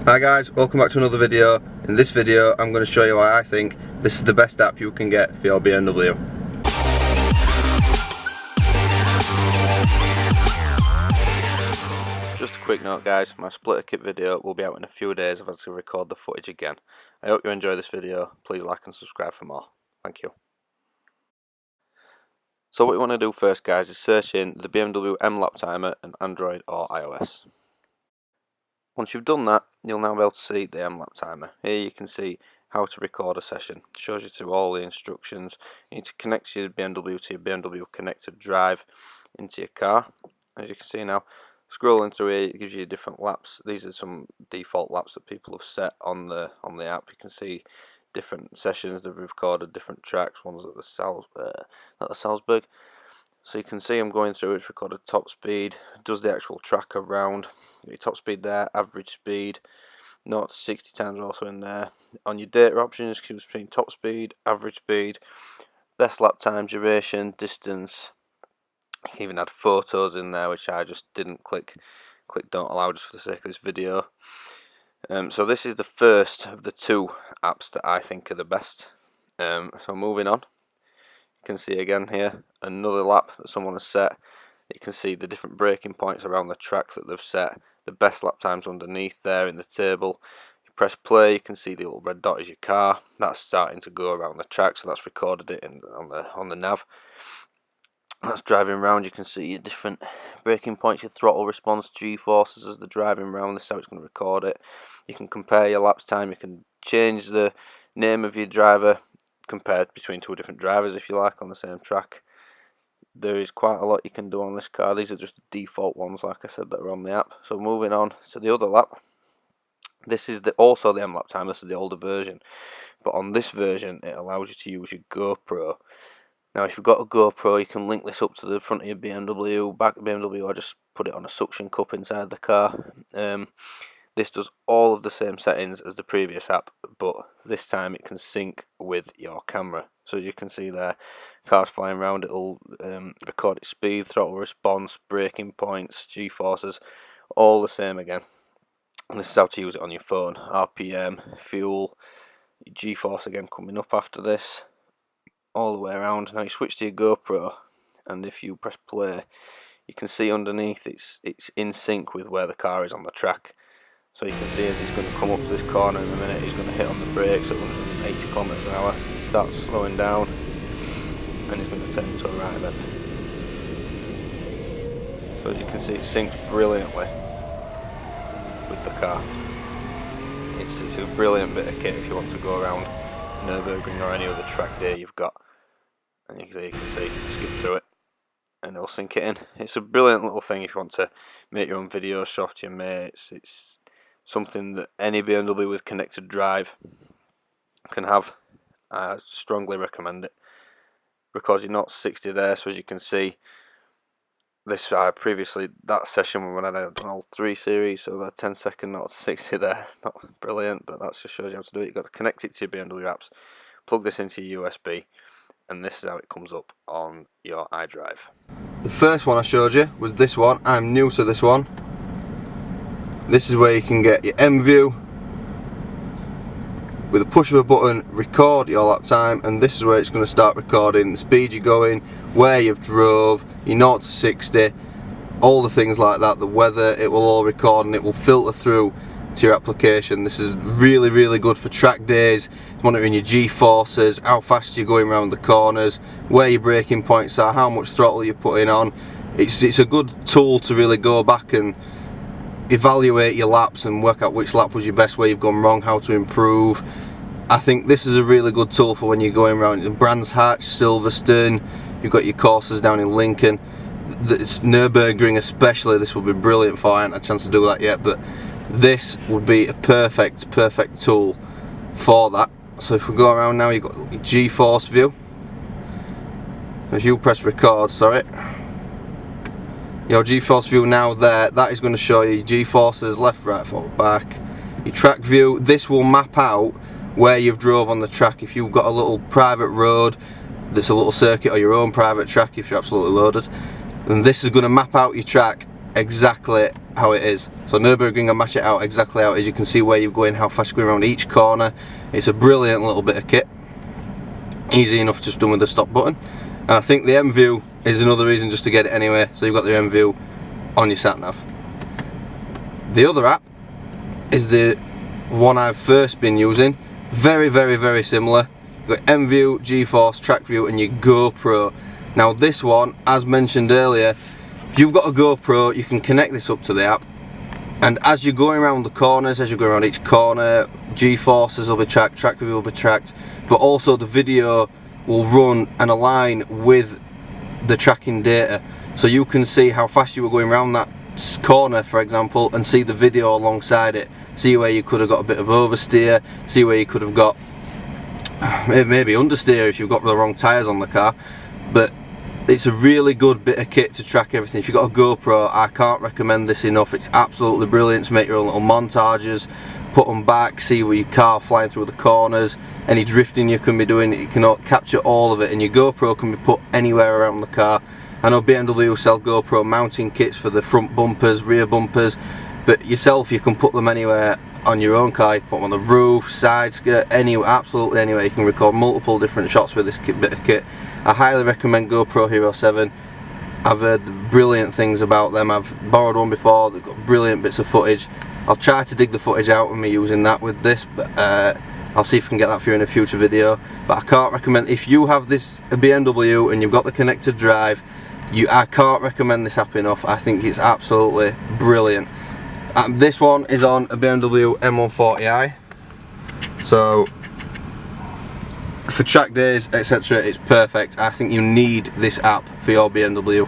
Hi guys, welcome back to another video. In this video I'm going to show you why I think this is the best app you can get for your BMW. Just a quick note guys, my splitter kit video will be out in a few days. I've had to record the footage again. I hope you enjoy this video. Please like and subscribe for more. Thank you. So what you want to do first guys is search in the BMW M Laptimer on Android or iOS. Once you've done that, you'll now be able to see the M Laptimer. Here you can see how to record a session. It shows you through all the instructions. You need to connect your BMW to your BMW connected drive into your car. As you can see now, scrolling through here, it gives you different laps. These are some default laps that people have set on the app. You can see different sessions they've recorded, different tracks. One's at the Salzburg. So you can see I'm going through. It's recorded top speed. It does the actual track around. Your top speed there, average speed, 0 to 60 times also in there. On your data options, choose between top speed, average speed, best lap time, duration, distance. You can even add photos in there, which I just didn't click don't allow just for the sake of this video. So this is the first of the two apps that I think are the best. So moving on, you can see again here another lap that someone has set. You can see the different braking points around the track that they've set. The best lap times underneath there in the table. You press play, you can see the little red dot is your car. That's starting to go around the track, so that's recorded it on the nav. That's driving around. You can see your different braking points, your throttle response, G-forces as they're driving around. This is how it's going to record it. You can compare your laps time. You can change the name of your driver, compared between two different drivers if you like on the same track. There is quite a lot you can do on this car. These are just the default ones, like I said, that are on the app. So moving on to the other lap. This is also the M Laptimer. This is the older version. But on this version, it allows you to use your GoPro. Now, if you've got a GoPro, you can link this up to the front of your BMW, back of BMW, or just put it on a suction cup inside the car. This does all of the same settings as the previous app, but this time it can sync with your camera. So as you can see there, cars flying around, it'll record its speed, throttle response, braking points, G-forces, all the same again. And this is how to use it on your phone. RPM, fuel, G-force again coming up after this, all the way around. Now you switch to your GoPro, and if you press play, you can see underneath it's in sync with where the car is on the track. So you can see as he's going to come up to this corner in a minute, he's going to hit on the brakes at 180 km an hour, starts slowing down, and he's going to turn into a right bend. So as you can see, it syncs brilliantly with the car. It's a brilliant bit of kit if you want to go around Nürburgring or any other track day you've got. And you can see, skip through it, and it'll sync it in. It's a brilliant little thing if you want to make your own videos, show off to your mates. It's something that any BMW with connected drive can have. I strongly recommend it. Records your 0 to 60 there, so as you can see, this previously that session when I had an old 3 series, so that 10-second 0 to 60 there, not brilliant, but that just shows you how to do it. You've got to connect it to your BMW apps, plug this into your USB, and this is how it comes up on your iDRIVE. The first one I showed you was this one. I'm new to this one. This is where you can get your M view, with a push of a button, record your lap time, and this is where it's going to start recording the speed you're going, where you've drove, your 0 to 60, all the things like that, the weather. It will all record and it will filter through to your application. This is really, really good for track days, monitoring your G-forces, how fast you're going around the corners, where your braking points are, how much throttle you're putting on. It's a good tool to really go back and evaluate your laps and work out which lap was your best, where you've gone wrong, how to improve. I think this is a really good tool for when you're going around Brands Hatch, Silverstone. You've got your courses down in Lincoln, Nürburgring especially. This will be brilliant for. I haven't had a chance to do that yet, but this would be a perfect tool for that. So if we go around now, you've got your G-force view. If you press record, sorry, your G-force view now there, that is going to show you G-forces, left, right, forward, back. Your track view, this will map out where you've drove on the track. If you've got a little private road that's a little circuit, or your own private track if you're absolutely loaded, and this is going to map out your track exactly how it is. So Nürburgring, I mash it out exactly how it is. You can see where you're going, how fast you're going around each corner. It's a brilliant little bit of kit. Easy enough, just done with the stop button. And I think the M View is another reason just to get it anyway. So you've got the M View on your sat nav. The other app is the one I've first been using. Very, very, very similar. You've got M View, GeForce, Track View, and your GoPro. Now this one, as mentioned earlier, if you've got a GoPro, you can connect this up to the app, and as you're going around the corners, as you're going around each corner, G-forces will be tracked, Track View will be tracked, but also the video will run and align with the tracking data, so you can see how fast you were going around that corner, for example, and see the video alongside it. See where you could have got a bit of oversteer, see where you could have got maybe understeer if you've got the wrong tyres on the car. But it's a really good bit of kit to track everything. If you've got a GoPro, I can't recommend this enough. It's absolutely brilliant to make your own little montages, put them back, see where your car flying through the corners, any drifting you can be doing, you can capture all of it, and your GoPro can be put anywhere around the car. I know BMW sell GoPro mounting kits for the front bumpers, rear bumpers, but yourself, you can put them anywhere on your own car. You can put them on the roof, side skirt, anywhere, absolutely anywhere. You can record multiple different shots with this bit of kit. I highly recommend GoPro Hero 7. I've heard brilliant things about them. I've borrowed one before, they've got brilliant bits of footage. I'll try to dig the footage out of me using that with this, but I'll see if I can get that for you in a future video. But I can't recommend, if you have this a BMW and you've got the connected drive, I can't recommend this app enough. I think it's absolutely brilliant. This one is on a BMW M140i, so for track days, etc., it's perfect. I think you need this app for your BMW.